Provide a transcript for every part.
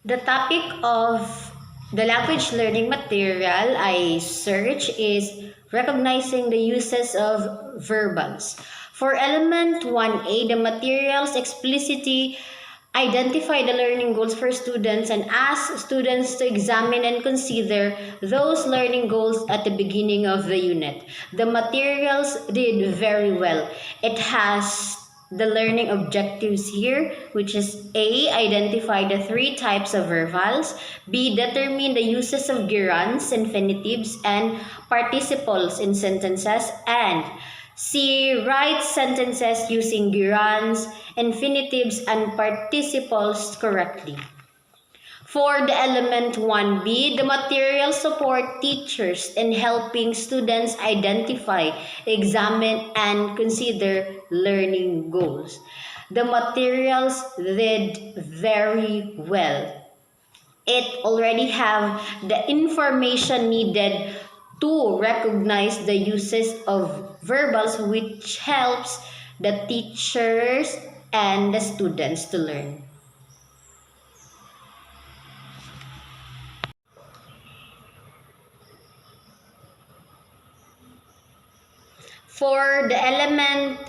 The topic of the language learning material I search is recognizing the uses of verbals. For element 1A, the materials explicitly identify the learning goals for students and ask students to examine and consider those learning goals at the beginning of the unit. The materials did very well. It has the learning objectives here, which is A, identify the 3 types of verbals, B, determine the uses of gerunds, infinitives, and participles in sentences, and C, write sentences using gerunds, infinitives, and participles correctly. For the element 1B, the materials support teachers in helping students identify, examine, and consider learning goals. The materials did very well. It already have the information needed to recognize the uses of verbals, which helps the teachers and the students to learn. For the element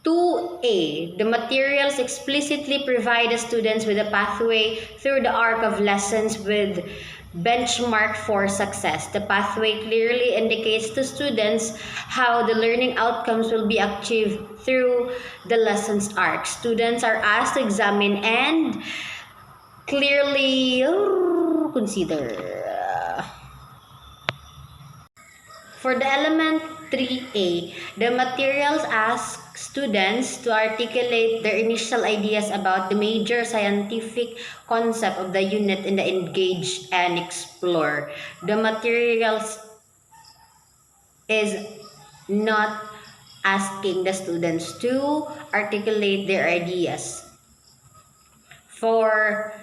2A, the materials explicitly provide the students with a pathway through the arc of lessons with benchmark for success. The pathway clearly indicates to students how the learning outcomes will be achieved through the lessons arc. Students are asked to examine and clearly consider. For the element 3A, the materials ask students to articulate their initial ideas about the major scientific concept of the unit in the engage and explore. The materials is not asking the students to articulate their ideas. For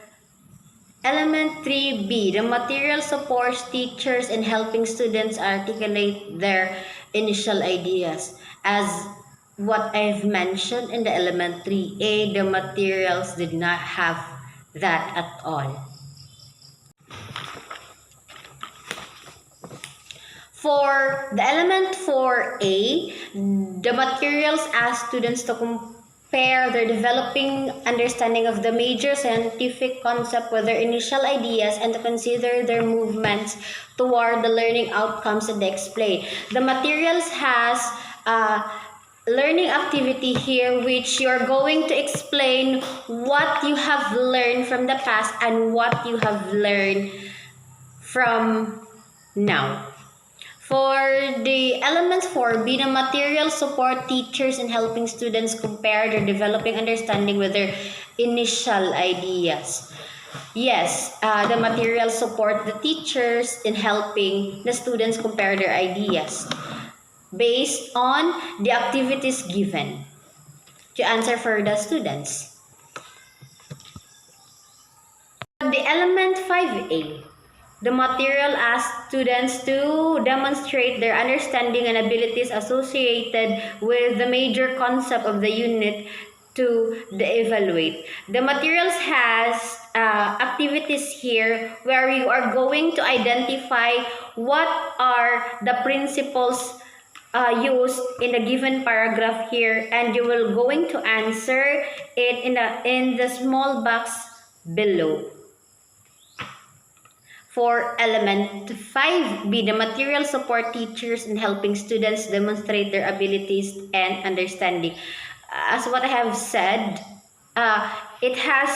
element 3B, the material supports teachers in helping students articulate their initial ideas. As what I've mentioned in the element 3A, the materials did not have that at all. For the element 4A, the materials ask students to compare their developing understanding of the major scientific concept with their initial ideas and to consider their movements toward the learning outcomes that they explain. The materials has a learning activity here, which you're going to explain what you have learned from the past and what you have learned from now. For the elements 4B, the materials support teachers in helping students compare their developing understanding with their initial ideas. Yes, the materials support the teachers in helping the students compare their ideas based on the activities given to answer for the students. The element 5A, the material asks students to demonstrate their understanding and abilities associated with the major concept of the unit to evaluate. The materials has activities here where you are going to identify what are the principles used in a given paragraph here, and you will going to answer it in the small box below. For element 5B, the material support teachers in helping students demonstrate their abilities and understanding. As what I have said, it has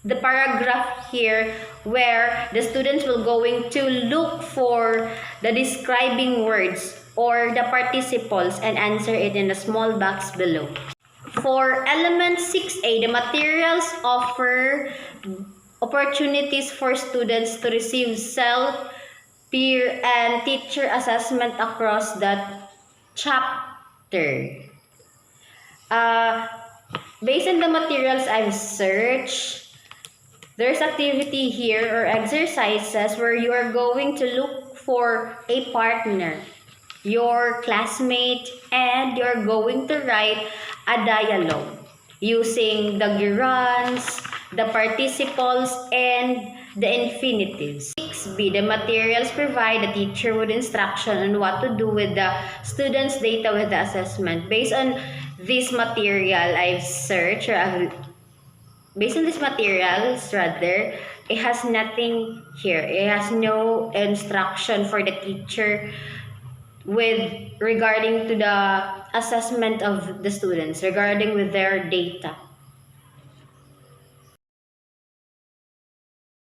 the paragraph here where the students will going to look for the describing words or the participles and answer it in the small box below. For element 6A, the materials offer opportunities for students to receive self, peer, and teacher assessment across that chapter. Based on the materials I've searched, there's activity here or exercises where you are going to look for a partner, your classmate, and you're going to write a dialogue using the gerunds, the participles, and the infinitives. 6B, the materials provide the teacher with instruction on what to do with the students' data with the assessment. Based on this material, I've searched, based on this materials, rather, it has nothing here. It has no instruction for the teacher with regarding to the assessment of the students, regarding with their data.